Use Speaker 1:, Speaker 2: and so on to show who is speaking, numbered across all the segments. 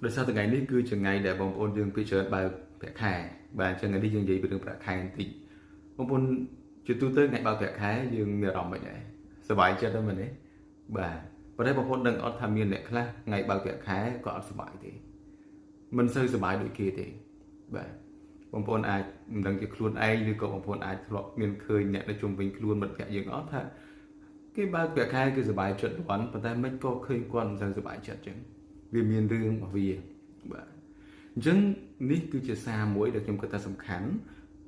Speaker 1: ដោយសារថ្ងៃនេះគឺជាថ្ងៃដែលបងប្អូនយើងពីច្រើនបើកប្រាក់ខែបាទអញ្ចឹងថ្ងៃនេះយើងនិយាយពីរឿងប្រាក់ខែបន្តិចបងប្អូនជាទូទៅថ្ងៃបើកប្រាក់ខែយើងមានអារម្មណ៍មិនដែរសប្បាយចិត្តហ្នឹងមែនទេបាទប៉ុន្តែបងប្អូនដឹងអត់ថាមានអ្នកខ្លះថ្ងៃបើកប្រាក់ខែក៏អត់សប្បាយទេមិនសូវសប្បាយដូចគេទេបាទបងប្អូនអាចមិនដឹងជាខ្លួនឯងឬក៏បងប្អូនអាចធ្លាប់មានឃើញអ្នកនៅជុំវិញខ្លួនមិត្តភក្តិយើងអត់ថាគេបើកប្រាក់ខែគឺសប្បាយចិត្តប៉ុន្តែមិនក៏ឃើញគាត់មិនសូវសប្បាយចិត្តអញ្ចឹងវាមានរឿងរបស់វាបាទអញ្ចឹងនេះគឺជាសារមួយដែលខ្ញុំគិតថាសំខាន់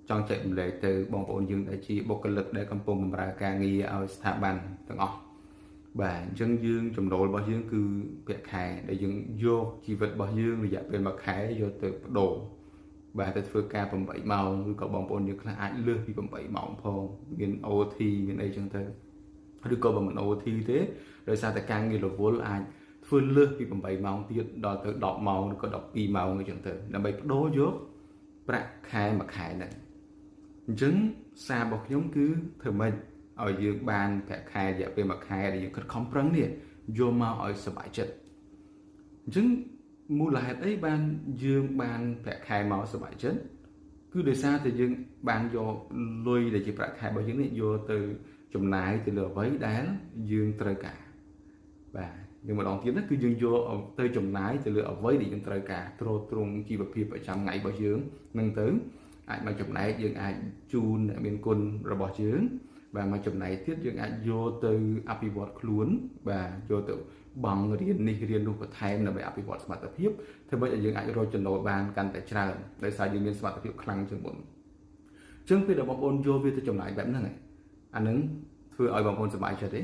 Speaker 1: ចង់ចែករំលែកទៅបងប្អូនយើងដែលជាបុគ្គលិកដែលកំពុងបម្រើការងារឲ្យស្ថាប័នទាំងអស់បាទអញ្ចឹងយើងចំណូលរបស់យើងគឺប្រាក់ខែដែលយើងយកជីវិតរបស់យើងរយៈពេល1ខែយកទៅបដូរបាទទៅធ្វើការ8ម៉ោងឬក៏បងប្អូនយើងខ្លះអាចលើសពី8ម៉ោងផងមាន OT មានអីចឹងទៅឬក៏បើមិន OT ទេដោយសារតែការងាររវល់អាចធ្វើលើសពី8ម៉ោងទៀតដល់ទៅ10ម៉ោងឬក៏12ម៉ោងអីចឹងទៅដើម្បីបដូរយកប្រាក់ខែមួយខែហ្នឹងអញ្ចឹងសាររបស់ខ្ញុំគឺធ្វើម៉េចឲ្យយើងបានប្រាក់ខែរយៈពេលមួយខែដែលយើងខិតខំប្រឹងនេះយកមកឲ្យសុខចិត្តអញ្ចឹងមូលហេតុអីបានយើងបានប្រាក់ខែមកសុខចិត្តគឺដោយសារតែយើងបានយកលុយដែលជាប្រាក់ខែរបស់យើងនេះយកទៅចំណាយទៅលើអ្វីដែលយើងត្រូវការបាទយើងម្ដងទៀតណាគឺយើងយកទៅចំណាយទៅលើអ្វីដែលយើងត្រូវការទ្រទ្រង់ជីវភាពប្រចាំថ្ងៃរបស់យើងនឹងទៅអាចមកចំណែកយើងអាចជូនអ្នកមានគុណរបស់យើងបាទមកចំណែកទៀតយើងអាចយកទៅអភិវឌ្ឍខ្លួនបាទយកទៅបង់រៀននេះរៀននោះបន្ថែមដើម្បីអភិវឌ្ឍសមត្ថភាពធ្វើម៉េចឲ្យយើងអាចរកចំណូលបានកាន់តែច្រើនដោយសារយើងមានសមត្ថភាពខ្លាំងជាងមុនអញ្ចឹងពេលដែលបងប្អូនយកវាទៅចំណាយបែបហ្នឹងអានឹងធ្វើឲ្យបងប្អូនសប្បាយចិត្តទេ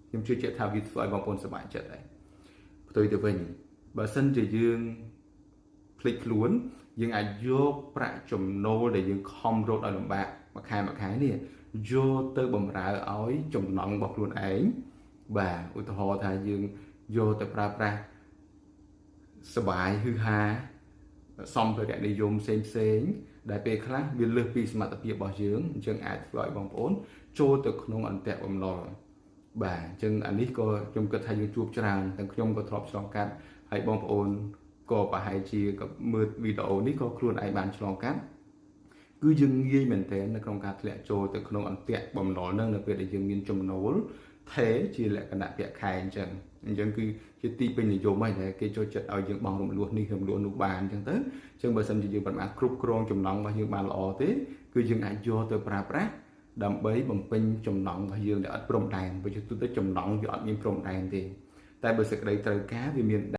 Speaker 1: ខ្ញុំជឿជាក់ថាវាធ្វើឲ្យបងប្អូនសប្បាយចិត្តដែរផ្ទុយទៅវិញបើសិនជាយើងភ្លេចខ្លួនយើងអាចយកប្រាក់ចំណូលដែលយើងខំរកឲ្យលំបាកមួយខែនេះយកទៅបម្រើឲ្យចំណង់របស់ខ្លួនឯងបាទឧទាហរណ៍ថាយើងយកទៅប្រើប្រាស់សបាយហឺហាសម្ភារៈនិយមផ្សេងដែលពេលខ្លះវាលើសពីសមត្ថភាពរបស់យើងអញ្ចឹងអាចធ្វើឲ្យបងប្អូនចូលទៅក្នុងអន្តៈបំណុលបាទអញ្ចឹងអានេះក៏ខ្ញុំគិតថាយើងជួបច្រើនទាំងខ្ញុំក៏ធ្លាប់ឆ្លងកាត់ហើយបងប្អូនក៏ប្រហែលជាក៏មើលវីដេអូនេះក៏ខ្លួនឯងបានឆ្លងកាត់គឺយើងងាយមែនទែននៅក្នុងការធ្លាក់ចូលទៅក្នុងអន្តៈបំណុលហ្នឹងនៅពេលដែលយើងមានចំណូលថេជាលក្ខណៈប្រាក់ខែអញ្ចឹងគឺជាទីពេញនិយមហើយដែលគេចូលចិត្តឲ្យយើងបង់រំលោះនេះរំលោះនោះបានអញ្ចឹងទៅអញ្ចឹងបើសិនជាយើងមិនបានគ្រប់គ្រងចំណង់របស់យើងបានល្អទេគឺយើងអាចយកទៅប្រើប្រាស់ដើម្បីបំពេញចំណង់របស់យើងដែលអត់ព្រំដែនបើជាទូទៅចំណង់វាអត់មានព្រំដែនទេតែបើសេចក្តីត្រូវការវាមាន